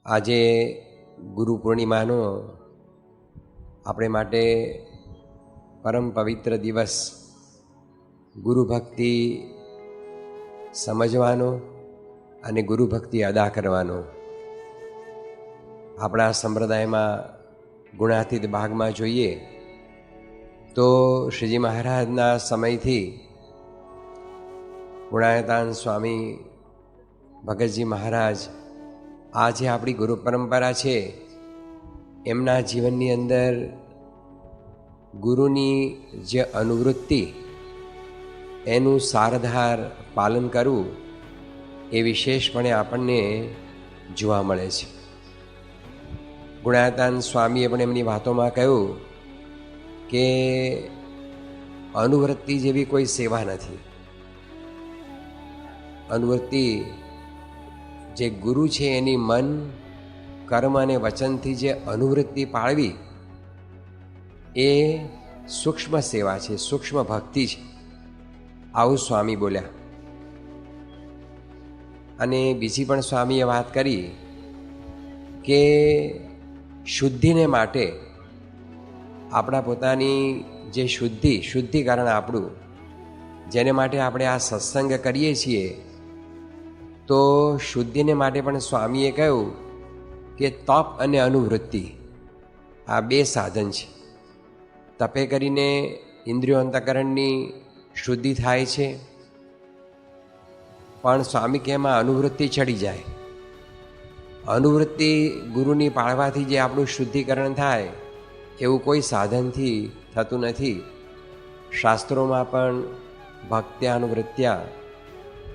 આજે ગુરુ પૂર્ણિમાનો આપણે માટે પરમ પવિત્ર દિવસ, ગુરુ ભક્તિ સમજવાનો અને ગુરુ ભક્તિ અદા કરવાનો. આપણા સંપ્રદાયમાં ગુણાતીત ભાગમાં જોઈએ તો શ્રીજી મહારાજના સમયથી ગુણાયતાન સ્વામી ભગતજી મહારાજ આ જે આપણી ગુરુ પરંપરા છે એમના જીવનની અંદર ગુરુની જે અનુવૃત્તિ એનું સારધાર પાલન કરવું એ વિશેષપણે આપણને જોવા મળે છે. ગુણાયતાન સ્વામીએ પણ એમની વાતોમાં કહ્યું કે અનુવૃત્તિ જેવી કોઈ સેવા નથી. અનુવૃત્તિ જે ગુરુ છે એની મન, કર્મ અને વચનથી જે અનુવૃત્તિ પાળવી એ સૂક્ષ્મ સેવા છે, સૂક્ષ્મ ભક્તિ છે, આવું સ્વામી બોલ્યા. અને બીજી પણ સ્વામીએ વાત કરી કે શુદ્ધિને માટે આપણા પોતાની જે શુદ્ધિકરણ આપણું, જેને માટે આપણે આ સત્સંગ કરીએ છીએ, તો શુદ્ધિને માટે પણ સ્વામીએ કહ્યું કે તપ અને અનુવૃત્તિ આ બે સાધન છે. તપે કરીને ઇન્દ્રિયો અંતઃકરણની શુદ્ધિ થાય છે, પણ સ્વામી કે એમાં અનુવૃત્તિ ચડી જાય. અનુવૃત્તિ ગુરુની પાળવાથી જે આપણું શુદ્ધિકરણ થાય એવું કોઈ સાધનથી થતું નથી. શાસ્ત્રોમાં પણ ભક્ત્યાનુવૃત્ત્યા,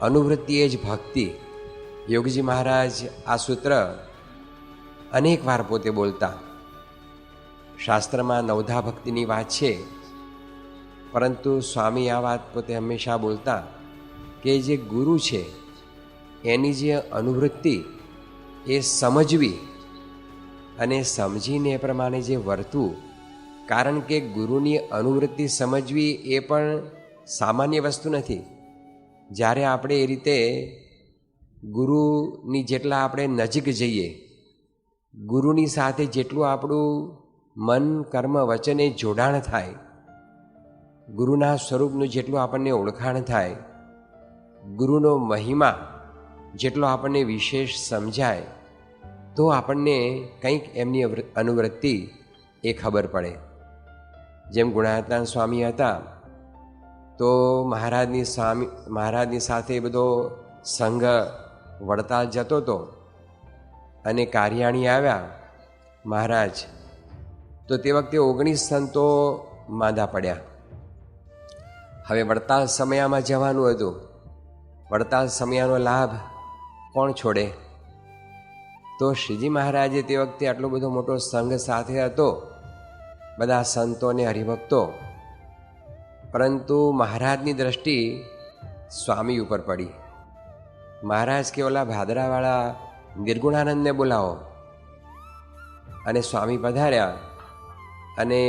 અનુવૃત્તિ એ જ ભક્તિ. યોગીજી મહારાજ આ સૂત્ર અનેક વાર પોતે બોલતા. શાસ્ત્રમાં નવધા ભક્તિની વાત છે, પરંતુ સ્વામી આ વાત પોતે હંમેશા બોલતા કે જે ગુરુ છે એની જે અનુવૃત્તિ એ સમજવી અને સમજીને એ પ્રમાણે જે વર્તવું. કારણ કે ગુરુની અનુવૃત્તિ સમજવી એ પણ સામાન્ય વસ્તુ નથી. જ્યારે આપણે એ રીતે ગુરુની જેટલા આપણે નજીક જઈએ, ગુરુની સાથે જેટલું આપણું મન, કર્મ, વચને જોડાણ થાય, ગુરુના સ્વરૂપનું જેટલું આપણને ઓળખાણ થાય, ગુરુનો મહિમા જેટલો આપણને વિશેષ સમજાય, તો આપણને કંઈક એમની અનુવૃત્તિ એ ખબર પડે. જેમ ગુણાયતાન સ્વામી હતા તો મહારાજની સાથે બધો સંઘ વડતાલ જતો હતો, અને કાર્યાણી આવ્યા મહારાજ, તો તે વખતે 19 સંતો માંદા પડ્યા. હવે વડતાલ સમયામાં જવાનું હતું. વડતાલ સમયાનો લાભ કોણ છોડે? તો શ્રીજી મહારાજે તે વખતે આટલો બધો મોટો સંઘ સાથે હતો, બધા સંતો અને હરિભક્તો, પરંતુ મહારાજની દ્રષ્ટિ સ્વામી ઉપર પડી. મહારાજ કે ઓલા ભાદરાવાળા નિર્ગુણાનંદને બોલાવો. અને સ્વામી પધાર્યા અને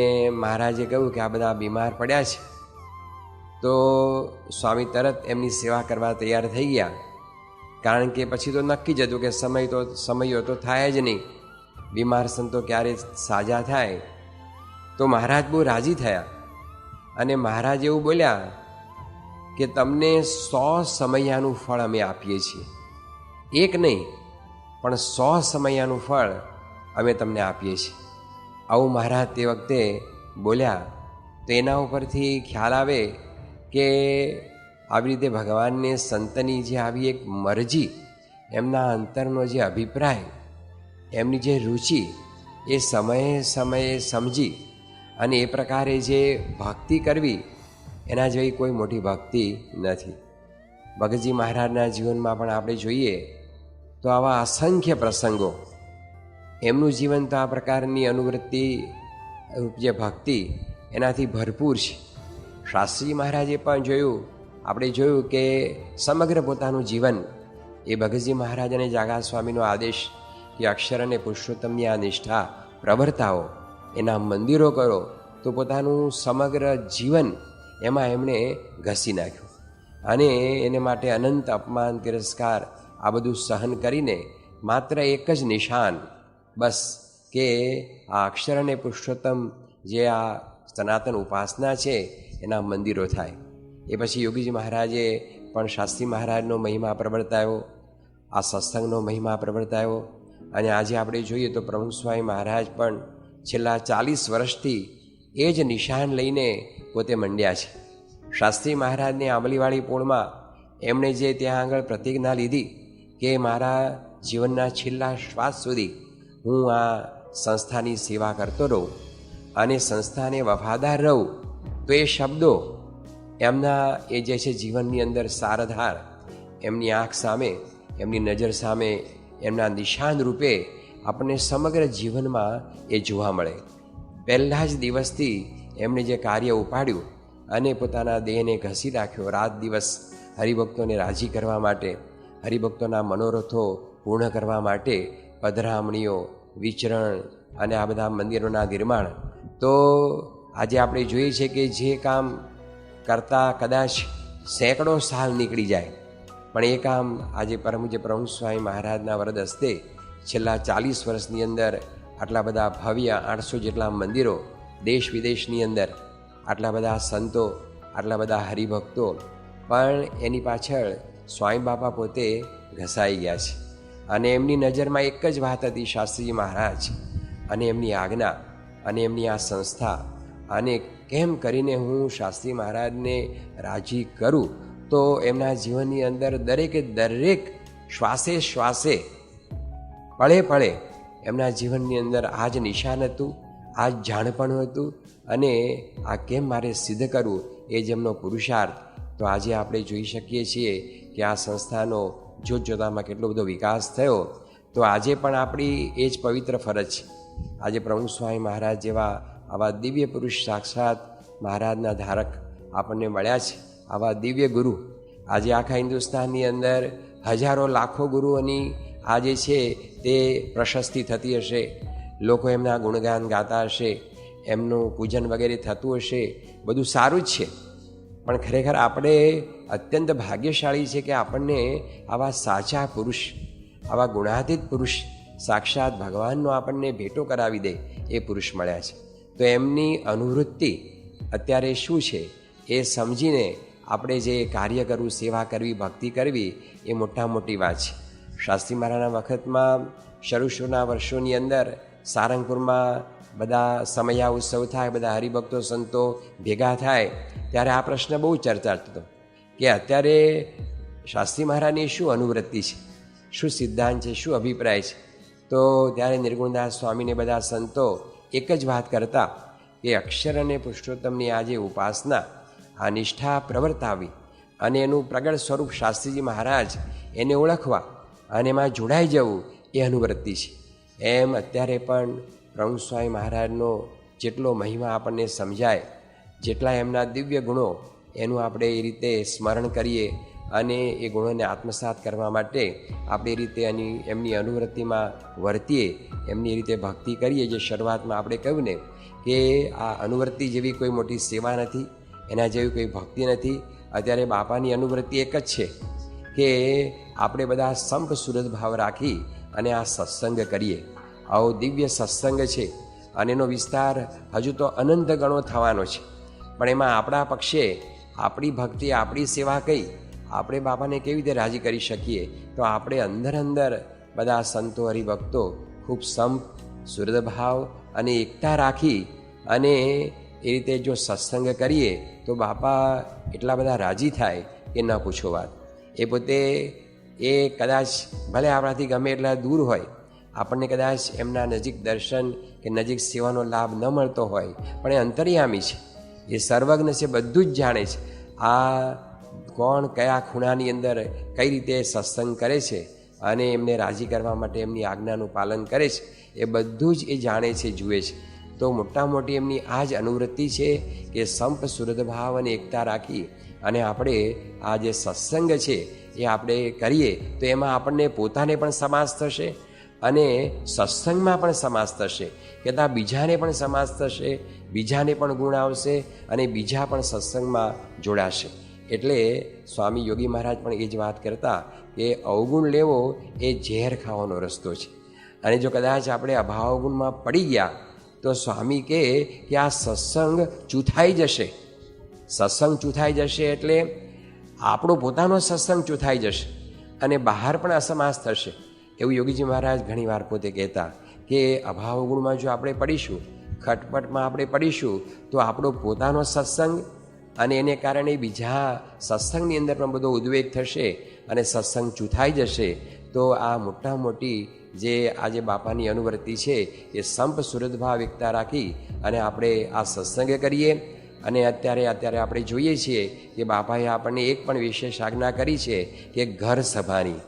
મહારાજે કહ્યું કે આ બધા બીમાર પડ્યા છે. તો સ્વામી તરત એમની સેવા કરવા તૈયાર થઈ ગયા. કારણ કે પછી તો નક્કી જ હતું કે સમયો તો થાય જ નહીં, બીમાર સંતો ક્યારે સાજા થાય. તો મહારાજ બહુ રાજી થયા અને મહારાજ એવું બોલ્યા કે તમને 100 સમયાનું ફળ અમે આપીએ છીએ. એક નહીં પણ 100 સમયાનું ફળ અમે તમને આપીએ છીએ. આવું મહારાજ તે વખતે બોલ્યા. તો એના ઉપરથી ખ્યાલ આવે કે આવી રીતે ભગવાનને, સંતની જે આવી એક મરજી, એમના અંતરનો જે અભિપ્રાય, એમની જે રુચિ, એ સમયે સમયે સમજી અને એ પ્રકારે જે ભક્તિ કરવી, એના જેવી કોઈ મોટી ભક્તિ નથી. ભગતજી મહારાજના જીવનમાં પણ આપણે જોઈએ તો આવા અસંખ્ય પ્રસંગો. એમનું જીવન તો આ પ્રકારની અનુવૃત્તિ જે ભક્તિ એનાથી ભરપૂર છે. શાસ્ત્રીજી મહારાજે પણ આપણે જોયું કે સમગ્ર પોતાનું જીવન એ ભગતજી મહારાજ અને જાગા સ્વામીનો આદેશ કે અક્ષર અને પુરુષોત્તમની આ નિષ્ઠા પ્રવર્તાવો, એના મંદિરો કરો, તો પોતાનું સમગ્ર જીવન એમાં એમણે ઘસી નાખ્યું. અને એને માટે અનંત અપમાન, તિરસ્કાર આ બધું સહન કરીને માત્ર એક જ નિશાન, બસ કે આ અક્ષર અને પુરુષોત્તમ જે આ સનાતન ઉપાસના છે એના મંદિરો થાય. એ પછી યોગીજી મહારાજે પણ શાસ્ત્રી મહારાજનો મહિમા પ્રવર્તાયો, આ સત્સંગનો મહિમા પ્રવર્તાયો. અને આજે આપણે જોઈએ તો પ્રમુખ સ્વામી મહારાજ પણ છેલ્લા 40 વર્ષથી એ જ નિશાન લઈને પોતે મંડ્યા છે. શાસ્ત્રી મહારાજની આંબલીવાળી પોળમાં એમણે જે ત્યાં આગળ પ્રતિજ્ઞા લીધી કે મારા જીવનના છેલ્લા શ્વાસ સુધી હું આ સંસ્થાની સેવા કરતો રહું અને સંસ્થાને વફાદાર રહું, તો એ શબ્દો એમના એ જે છે જીવનની અંદર સારધાર એમની આંખ સામે, એમની નજર સામે, એમના નિશાન રૂપે આપણને સમગ્ર જીવનમાં એ જોવા મળે. પહેલા જ દિવસથી એમણે જે કાર્ય ઉપાડ્યું અને પોતાના દેહને ઘસી રાખ્યો, રાત દિવસ હરિભક્તોને રાજી કરવા માટે, હરિભક્તોના મનોરથો પૂર્ણ કરવા માટે પધરામણીઓ, વિચરણ અને આ બધા મંદિરોના નિર્માણ. તો આજે આપણે જોઈએ છે કે જે કામ કરતાં કદાચ સેંકડો સાલ નીકળી જાય, પણ એ કામ આજે પરમપૂજ્ય પ્રમુખ સ્વામી મહારાજના વરદ હસ્તે છેલ્લા 40 વર્ષની અંદર આટલા બધા ભવ્ય 800 જેટલા મંદિરો દેશ વિદેશની અંદર, આટલા બધા સંતો, આટલા બધા હરિભક્તો, પણ એની પાછળ સ્વામી બાપા પોતે ઘસાઈ ગયા છે. અને એમની નજરમાં એક જ વાત હતી, શાસ્ત્રીજી મહારાજ અને એમની આજ્ઞા અને એમની આ સંસ્થા, અને કેમ કરીને હું શાસ્ત્રી મહારાજને રાજી કરું. તો એમના જીવનની અંદર દરેકે દરેક શ્વાસે શ્વાસે, પળે પળે એમના જીવનની અંદર આ જ નિશાન હતું, આ જ જાણપણું હતું. અને આ કેમ મારે સિદ્ધ કરવું એ જ એમનો પુરુષાર્થ. તો આજે આપણે જોઈ શકીએ છીએ કે આ સંસ્થાનો જોતજોતામાં કેટલો બધો વિકાસ થયો. તો આજે પણ આપણી એ જ પવિત્ર ફરજ છે. આજે પ્રમુખ સ્વામી મહારાજ જેવા આવા દિવ્ય પુરુષ, સાક્ષાત મહારાજના ધારક આપણને મળ્યા છે, આવા દિવ્ય ગુરુ. આજે આખા હિન્દુસ્તાનની અંદર હજારો લાખો ગુરુઓની આ જે છે તે પ્રશસ્તિ થતી હશે, લોકો એમના ગુણગાન ગાતા હશે, એમનું પૂજન વગેરે થતું હશે, બધું સારું જ છે. પણ ખરેખર આપણે અત્યંત ભાગ્યશાળી છે કે આપણને આવા સાચા પુરુષ, આવા ગુણાતીત પુરુષ, સાક્ષાત ભગવાનનો આપણને ભેટો કરાવી દે એ પુરુષ મળ્યા છે. તો એમની અનુવૃત્તિ અત્યારે શું છે એ સમજીને આપણે જે કાર્ય કરવું, સેવા કરવી, ભક્તિ કરવી એ મોટી વાત છે. શાસ્ત્રી મહારાજના વખતમાં શરૂના વર્ષોની અંદર સારંગપુરમાં બધા સમયા ઉત્સવ થાય, બધા હરિભક્તો સંતો ભેગા થાય, ત્યારે આ પ્રશ્ન બહુ ચર્ચા થતો કે અત્યારે શાસ્ત્રી મહારાજની શું અનુવૃત્તિ છે, શું સિદ્ધાંત છે, શું અભિપ્રાય છે. તો ત્યારે નિર્ગુણદાસ સ્વામીને બધા સંતો એક જ વાત કરતા કે અક્ષર અને પુરુષોત્તમની આ જે ઉપાસના, આ નિષ્ઠા પ્રવર્તાવી અને એનું પ્રગટ સ્વરૂપ શાસ્ત્રીજી મહારાજ એને ઓળખવા અને એમાં જોડાઈ જવું એ અનુવૃત્તિ છે. એમ અત્યારે પણ પ્રમુખ સ્વામી મહારાજનો જેટલો મહિમા આપણને સમજાય, જેટલા એમના દિવ્ય ગુણો એનું આપણે એ રીતે સ્મરણ કરીએ અને એ ગુણોને આત્મસાત કરવા માટે આપણે એ રીતે એમની અનુવૃત્તિમાં વર્તીએ, એમની રીતે ભક્તિ કરીએ. જે શરૂઆતમાં આપણે કહ્યું ને કે આ અનુવૃત્તિ જેવી કોઈ મોટી સેવા નથી, એના જેવી કોઈ ભક્તિ નથી. અત્યારે બાપાની અનુવૃત્તિ એક જ છે કે આપણે બધા સંપ સુરત ભાવ રાખી અને આ સત્સંગ કરીએ. આવો દિવ્ય સત્સંગ છે અને એનો વિસ્તાર હજુ તો અનંત ગણો થવાનો છે. પણ એમાં આપણા પક્ષે આપણી ભક્તિ, આપણી સેવા કઈ, આપણે બાપાને કેવી રીતે રાજી કરી શકીએ. તો આપણે અંદર બધા સંતો, હરિભક્તો ખૂબ સંપ, સુરદભાવ અને એકતા રાખી અને એ રીતે જો સત્સંગ કરીએ તો બાપા એટલા બધા રાજી થાય કે ન પૂછો વાત. એ પોતે એ કદાચ ભલે આપણાથી ગમે એટલા દૂર હોય, આપણને કદાચ એમના નજીક દર્શન કે નજીક સેવાનો લાભ ન મળતો હોય, પણ એ અંતર્યામી છે, એ સર્વજ્ઞ છે, બધું જ જાણે છે. આ કોણ કયા ખૂણાની અંદર કઈ રીતે સત્સંગ કરે છે અને એમને રાજી કરવા માટે એમની આજ્ઞાનું પાલન કરે છે, એ બધું જ એ જાણે છે, જુએ છે. તો મોટી એમની આ જ અનુવૃત્તિ છે કે સંપ સુરદભાવ અને એકતા રાખી અને આપણે આ જે સત્સંગ છે એ આપણે કરીએ તો એમાં આપણને પોતાને પણ સમાસ થશે અને સત્સંગમાં પણ સમાસ થશે, કે ત્યાં બીજાને પણ સમાસ થશે, બીજાને પણ ગુણ આવશે અને બીજા પણ સત્સંગમાં જોડાશે. એટલે સ્વામી યોગી મહારાજ પણ એ જ વાત કરતા કે અવગુણ લેવો એ ઝેર ખાવાનો રસ્તો છે. અને જો કદાચ આપણે અભાવગુણમાં પડી ગયા તો સ્વામી કહે કે આ સત્સંગ ચૂથાઈ જશે. સત્સંગ ચૂથાઈ જશે એટલે આપણો પોતાનો સત્સંગ ચૂથાઈ જશે અને બહાર પણ અસમાસ થશે. એવું યોગીજી મહારાજ ઘણીવાર પોતે કહેતા કે અભાવગુણમાં જો આપણે પડીશું, ખટપટમાં આપણે પડીશું તો આપણો પોતાનો સત્સંગ અને એને કારણે બીજા સત્સંગની અંદર પણ બધો ઉદ્વેગ થશે અને સત્સંગ ચૂથાઈ જશે. તો આ મોટા મોટી જે આજે બાપાની અનુવૃત્તિ છે એ સંપ સુરતભાવ એકતા રાખી અને આપણે આ સત્સંગ કરીએ. અને અત્યારે આપણે જોઈએ છીએ કે બાપાએ આપણને એક પણ વિશેષ આજ્ઞા કરી છે કે ઘર સભાની.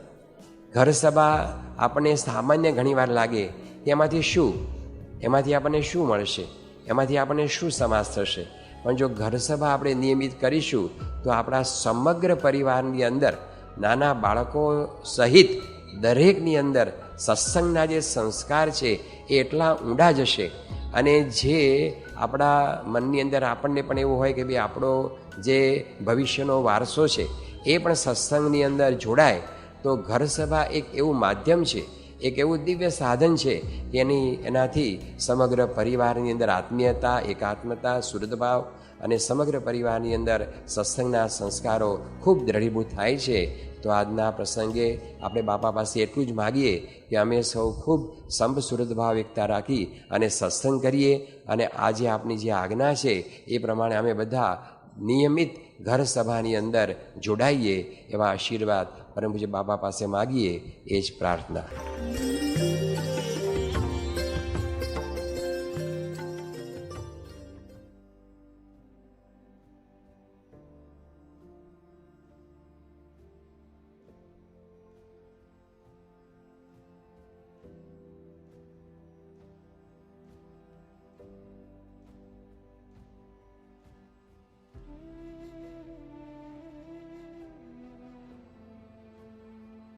ઘર સભા આપણને સામાન્ય ઘણીવાર લાગે કે એમાંથી આપણને શું મળશે, એમાંથી આપણને શું સમાસ થશે. પણ જો ઘર સભા આપણે નિયમિત કરીશું તો આપણા સમગ્ર પરિવારની અંદર નાના બાળકો સહિત દરેકની અંદર સત્સંગના જે સંસ્કાર છે એ એટલા ઊંડા જશે અને જે આપણા મનની અંદર આપણને પણ એવું હોય કે ભાઈ આપણો જે ભવિષ્યનો વારસો છે એ પણ સત્સંગની અંદર જોડાય. તો ઘર સભા એક એવું માધ્યમ છે, એક એવું દિવ્ય સાધન છે કે એનાથી સમગ્ર પરિવારની અંદર આત્મીયતા, એકાત્મતા, સુહૃદભાવ અને સમગ્ર પરિવારની અંદર સત્સંગના સંસ્કારો ખૂબ દ્રઢીભૂત થાય છે. તો આજના પ્રસંગે આપણે બાપા પાસે એટલું જ માગીએ કે અમે સૌ ખૂબ સંપ સુહૃદભાવ એકતા રાખી અને સત્સંગ કરીએ અને આજે આપની જે આજ્ઞા છે એ પ્રમાણે અમે બધા નિયમિત ઘર સભાની અંદર જોડાઈએ એવા આશીર્વાદ પરમ પૂજ્ય બાપા પાસે માગીએ. એ જ પ્રાર્થના.